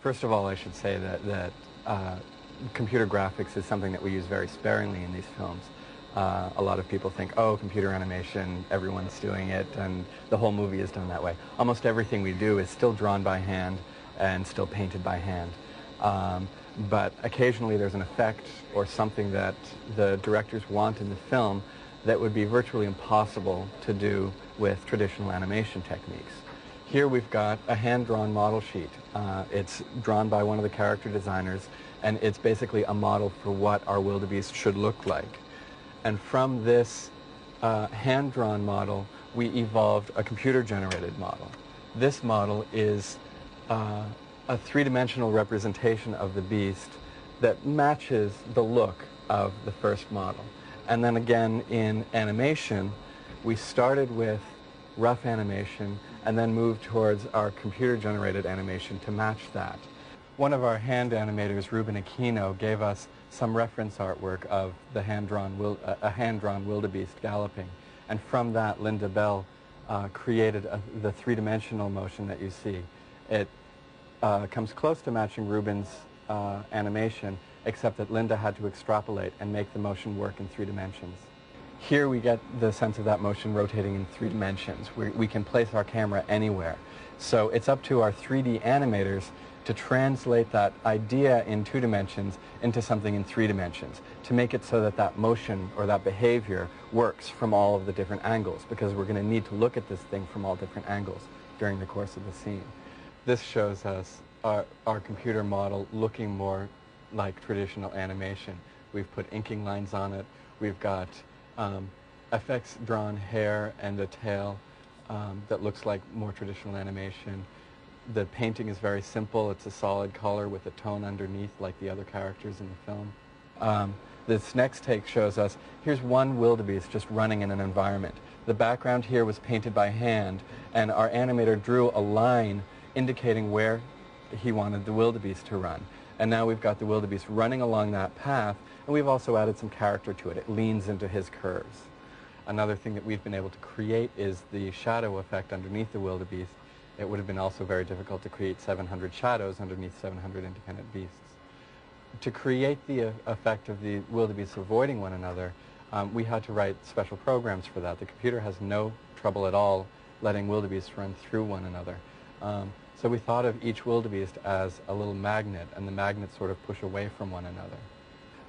First of all, I should say that computer graphics is something that we use very sparingly in these films. A lot of people think, oh, computer animation, everyone's doing it, and the whole movie is done that way. Almost everything we do is still drawn by hand and still painted by hand. But occasionally there's an effect or something that the directors want in the film that would be virtually impossible to do with traditional animation techniques. Here we've got a hand-drawn model sheet. It's drawn by one of the character designers, and it's basically a model for what our wildebeest should look like. And from this hand-drawn model, we evolved a computer-generated model. This model is a three-dimensional representation of the beast that matches the look of the first model. And then again in animation, we started with rough animation and then moved towards our computer-generated animation to match that. One of our hand animators, Ruben Aquino, gave us some reference artwork of the hand-drawn wildebeest galloping. And from that, Linda Bell created the three-dimensional motion that you see. It comes close to matching Ruben's animation, except that Linda had to extrapolate and make the motion work in 3 dimensions. Here we get the sense of that motion rotating in 3 dimensions. We can place our camera anywhere. So it's up to our 3D animators to translate that idea in 2 dimensions into something in 3 dimensions, to make it so that that motion or that behavior works from all of the different angles, because we're going to need to look at this thing from all different angles during the course of the scene. This shows us our computer model looking more like traditional animation. We've put inking lines on it. We've got FX drawn hair and a tail that looks like more traditional animation. The painting is very simple. It's a solid color with a tone underneath like the other characters in the film. This next take shows us, here's one wildebeest just running in an environment. The background here was painted by hand, and our animator drew a line indicating where he wanted the wildebeest to run. And now we've got the wildebeest running along that path, and we've also added some character to it. It leans into his curves. Another thing that we've been able to create is the shadow effect underneath the wildebeest. It would have been also very difficult to create 700 shadows underneath 700 independent beasts. To create the effect of the wildebeests avoiding one another, we had to write special programs for that. The computer has no trouble at all letting wildebeests run through one another. So we thought of each wildebeest as a little magnet, and the magnets sort of push away from one another.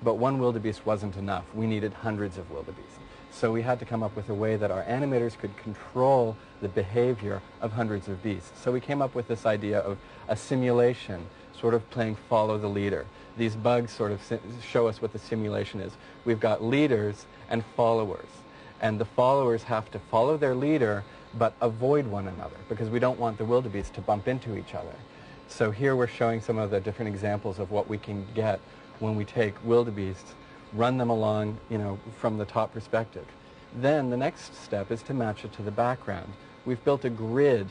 But one wildebeest wasn't enough. We needed hundreds of wildebeest. So we had to come up with a way that our animators could control the behavior of hundreds of beasts. So we came up with this idea of a simulation, sort of playing follow the leader. These bugs sort of show us what the simulation is. We've got leaders and followers, and the followers have to follow their leader but avoid one another, because we don't want the wildebeest to bump into each other. So here we're showing some of the different examples of what we can get when we take wildebeests, run them along, from the top perspective. Then the next step is to match it to the background. We've built a grid,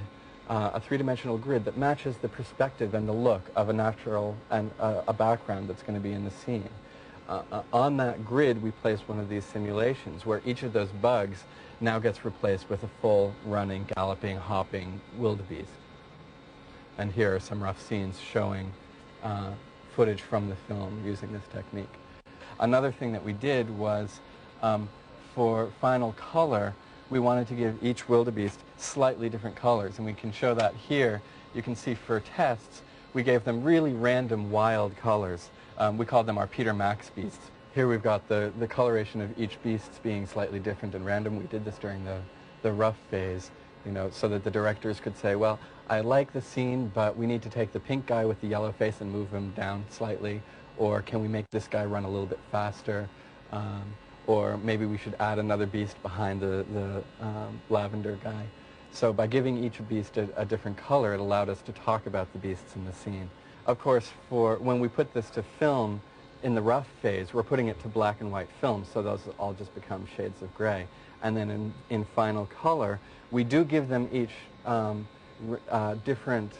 a 3-dimensional grid that matches the perspective and the look of a natural and a background that's going to be in the scene. On that grid, we place one of these simulations where each of those bugs now gets replaced with a full running, galloping, hopping wildebeest. And here are some rough scenes showing footage from the film using this technique. Another thing that we did was, for final color, we wanted to give each wildebeest slightly different colors, and we can show that here. You can see for tests, we gave them really random, wild colors. We called them our Peter Max beasts. Here we've got the coloration of each beast being slightly different and random. We did this during the rough phase, so that the directors could say, well, I like the scene, but we need to take the pink guy with the yellow face and move him down slightly, or can we make this guy run a little bit faster, or maybe we should add another beast behind the lavender guy. So by giving each beast a different color, it allowed us to talk about the beasts in the scene. Of course, when we put this to film in the rough phase, we're putting it to black and white film, so those all just become shades of gray. And then in final color, we do give them each different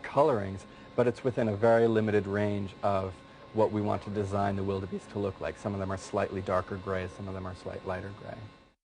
colorings, but it's within a very limited range of what we want to design the wildebeest to look like. Some of them are slightly darker gray, some of them are slightly lighter gray.